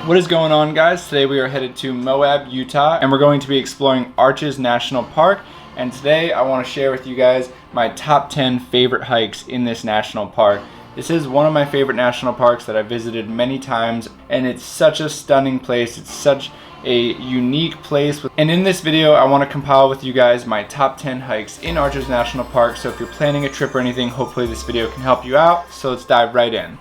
What is going on, guys? Today we are headed to Moab, Utah, and we're going to be exploring Arches National Park. And today I want to share with you guys my top 10 favorite hikes in this national park. This is one of my favorite national parks that I've visited many times, and it's such a stunning place. It's such a unique place. And in this video, I want to compile with you guys my top 10 hikes in Arches National Park. So if you're planning a trip or anything, hopefully this video can help you out. So let's dive right in.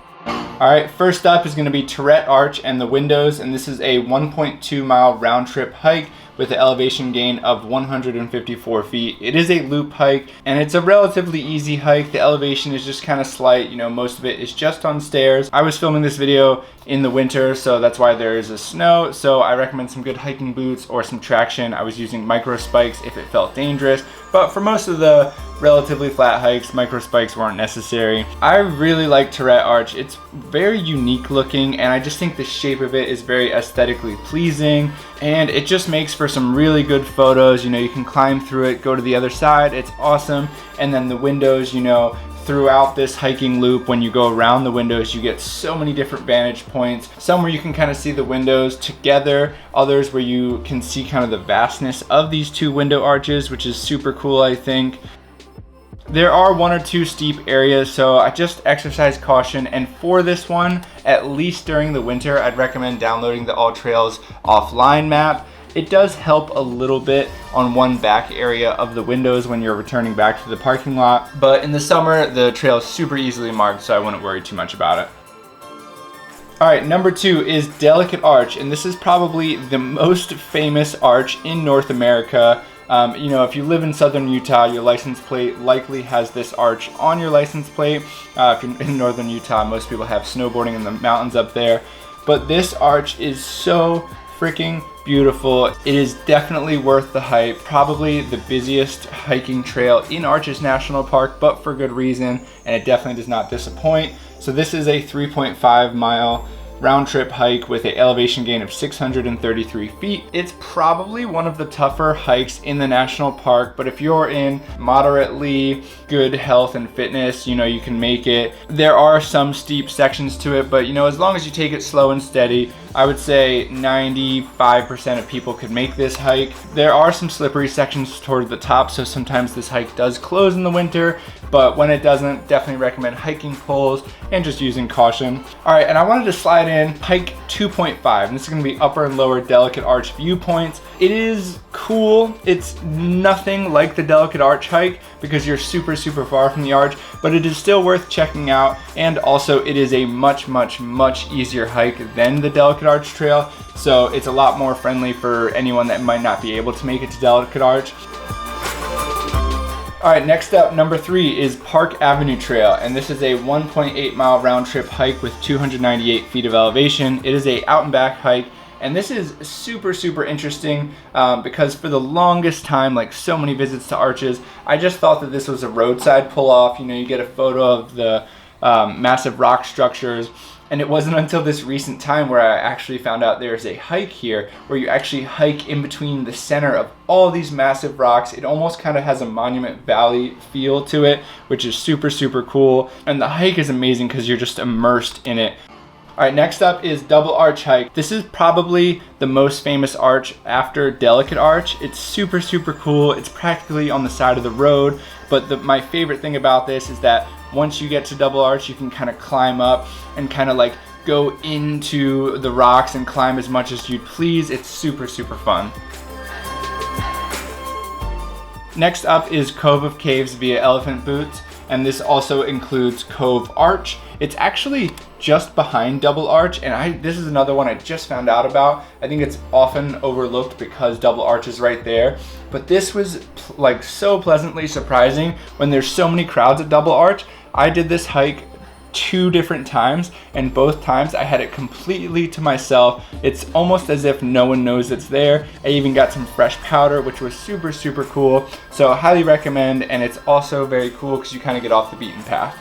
Alright, first up is going to be Tourette Arch and the Windows, and this is a 1.2 mile round trip hike with an elevation gain of 154 feet. It is a loop hike, and it's a relatively easy hike. The elevation is just kind of slight, you know, most of it is just on stairs. I was filming this video in the winter, so that's why there is a snow, so I recommend some good hiking boots or some traction. I was using micro spikes if it felt dangerous, but for most of the relatively flat hikes, micro spikes weren't necessary. I really like Tourette Arch. It's very unique looking, and I just think the shape of it is very aesthetically pleasing, and it just makes for some really good photos. You know, you can climb through it, go to the other side, it's awesome. And then the windows, you know, throughout this hiking loop, when you go around the windows, you get so many different vantage points. Some where you can kind of see the windows together, others where you can see kind of the vastness of these two window arches, which is super cool, I think. There are one or two steep areas, so I just exercise caution, and for this one, at least during the winter, I'd recommend downloading the All Trails offline map. It does help a little bit on one back area of the windows when you're returning back to the parking lot, but in the summer, the trail is super easily marked, so I wouldn't worry too much about it. Alright, number 2 is Delicate Arch, and this is probably the most famous arch in North America. You know, if you live in southern Utah, your license plate likely has this arch on your license plate. If you're in northern Utah, most people have snowboarding in the mountains up there. But this arch is so freaking beautiful. It is definitely worth the hype. Probably the busiest hiking trail in Arches National Park, but for good reason, and it definitely does not disappoint. So this is a 3.5 mile round trip hike with an elevation gain of 633 feet. It's probably one of the tougher hikes in the national park, but if you're in moderately good health and fitness, you know, you can make it. There are some steep sections to it, but you know, as long as you take it slow and steady, I would say 95% of people could make this hike. There are some slippery sections toward the top, so sometimes this hike does close in the winter, but when it doesn't, definitely recommend hiking poles and just using caution. All right, and I wanted to slide in hike 2.5, and this is gonna be upper and lower Delicate Arch viewpoints. It is cool. It's nothing like the Delicate Arch hike because you're super far from the arch, but it is still worth checking out, and also it is a much easier hike than the Delicate Arch trail, so it's a lot more friendly for anyone that might not be able to make it to Delicate Arch. Alright, next up, number 3 is Park Avenue Trail, and this is a 1.8 mile round trip hike with 298 feet of elevation. It is a out and back hike, and this is super interesting because for the longest time, like so many visits to Arches, I just thought that this was a roadside pull-off. You know, you get a photo of the massive rock structures, and it wasn't until this recent time where I actually found out there's a hike here where you actually hike in between the center of all these massive rocks. It almost kind of has a Monument Valley feel to it, which is super cool, and the hike is amazing because you're just immersed in it. Alright, next up is Double Arch Hike. This is probably the most famous arch after Delicate Arch. It's super cool. It's practically on the side of the road, but my favorite thing about this is that once you get to Double Arch, you can kind of climb up and kind of like go into the rocks and climb as much as you'd please. It's super fun. Next up is Cove of Caves via Elephant Boots, and this also includes Cove Arch. It's actually just behind Double Arch, and this is another one I just found out about. I think it's often overlooked because Double Arch is right there, but this was like so pleasantly surprising when there's so many crowds at Double Arch. I did this hike 2 different times, and both times I had it completely to myself. It's almost as if no one knows it's there. I even got some fresh powder, which was super cool. So I highly recommend, and it's also very cool because you kind of get off the beaten path.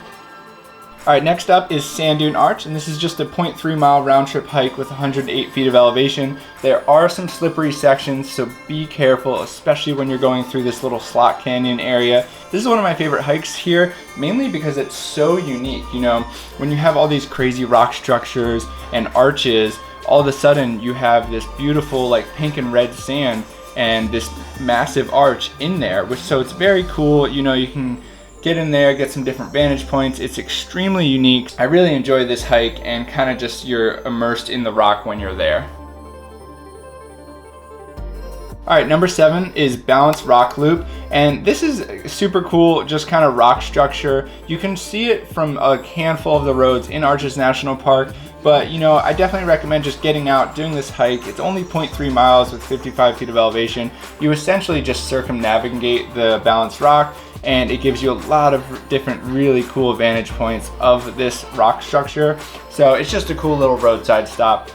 Alright, next up is Sand Dune Arch, and this is just a 0.3 mile round trip hike with 108 feet of elevation. There are some slippery sections, so be careful, especially when you're going through this little slot canyon area. This is one of my favorite hikes here, mainly because it's so unique. You know, when you have all these crazy rock structures and arches, all of a sudden you have this beautiful like pink and red sand and this massive arch in there, so it's very cool. You know, you can get in there, get some different vantage points. It's extremely unique. I really enjoy this hike, and kind of just you're immersed in the rock when you're there. All right, number 7 is Balanced Rock Loop, and this is super cool, just kind of rock structure. You can see it from a handful of the roads in Arches National Park, but you know, I definitely recommend just getting out, doing this hike. It's only 0.3 miles with 55 feet of elevation. You essentially just circumnavigate the balanced rock, and it gives you a lot of different really cool vantage points of this rock structure. So it's just a cool little roadside stop.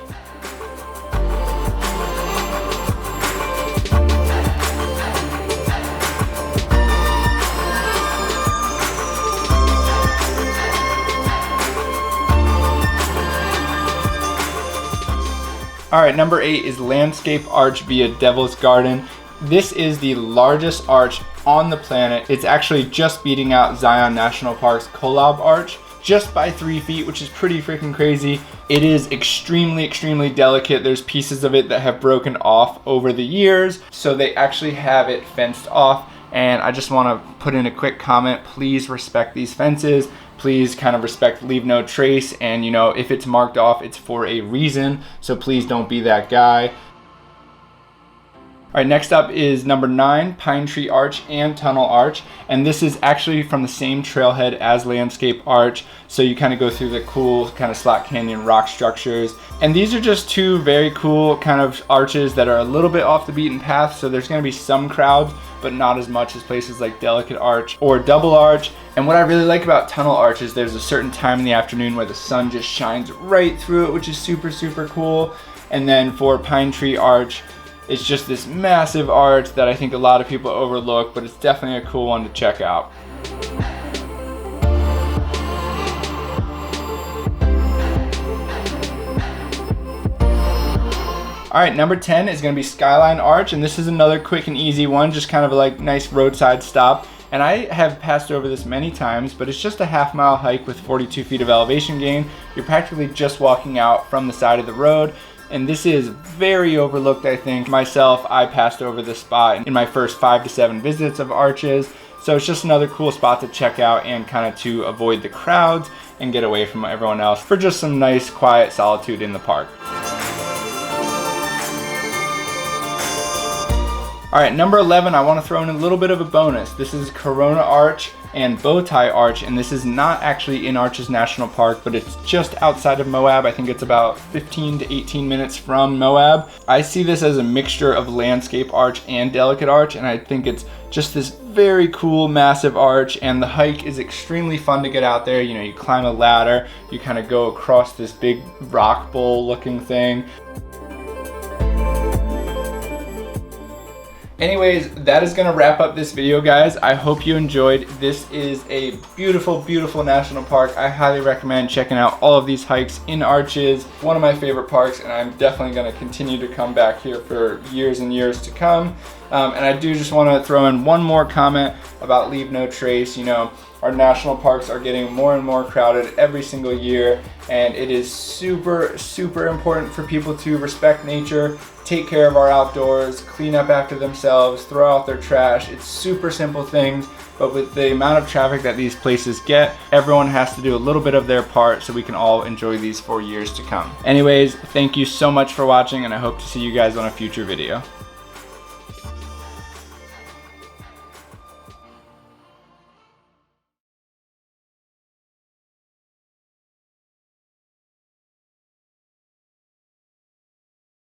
All right, number 8 is Landscape Arch via Devil's Garden. This is the largest arch on the planet. It's actually just beating out Zion National Park's Kolob Arch just by 3 feet, which is pretty freaking crazy. It is extremely delicate. There's pieces of it that have broken off over the years, so they actually have it fenced off. And I just want to put in a quick comment. Please respect these fences. Please kind of respect leave no trace, and you know, if it's marked off, it's for a reason, so please don't be that guy. All right, next up is number 9, Pine Tree Arch and Tunnel Arch, and this is actually from the same trailhead as Landscape Arch, so you kind of go through the cool kind of slot canyon rock structures. And these are just 2 very cool kind of arches that are a little bit off the beaten path, so there's going to be some crowds, but not as much as places like Delicate Arch or Double Arch. And what I really like about Tunnel Arch is there's a certain time in the afternoon where the sun just shines right through it, which is super cool. And then for Pine Tree Arch, it's just this massive arch that I think a lot of people overlook, but it's definitely a cool one to check out. All right, number 10 is going to be Skyline Arch, and this is another quick and easy one, just kind of like nice roadside stop. And I have passed over this many times, but it's just a half-mile hike with 42 feet of elevation gain. You're practically just walking out from the side of the road, and this is very overlooked, I think. Myself, I passed over this spot in my first 5 to 7 visits of Arches, so it's just another cool spot to check out and kind of to avoid the crowds and get away from everyone else for just some nice, quiet solitude in the park. All right, number 11, I want to throw in a little bit of a bonus. This is Corona Arch and Bowtie Arch, and this is not actually in Arches National Park, but it's just outside of Moab. I think it's about 15 to 18 minutes from Moab. I see this as a mixture of Landscape Arch and Delicate Arch, and I think it's just this very cool, massive arch, and the hike is extremely fun to get out there. You know, you climb a ladder, you kind of go across this big rock bowl looking thing. Anyways, that is going to wrap up this video, guys. I hope you enjoyed. This is a beautiful national park. I highly recommend checking out all of these hikes in Arches. One of my favorite parks, and I'm definitely going to continue to come back here for years and years to come. And I do just want to throw in one more comment about Leave No Trace. You know, our national parks are getting more and more crowded every single year, and it is super important for people to respect nature, take care of our outdoors, clean up after themselves, throw out their trash. It's super simple things, but with the amount of traffic that these places get, everyone has to do a little bit of their part so we can all enjoy these for years to come. Anyways, thank you so much for watching, and I hope to see you guys on a future video.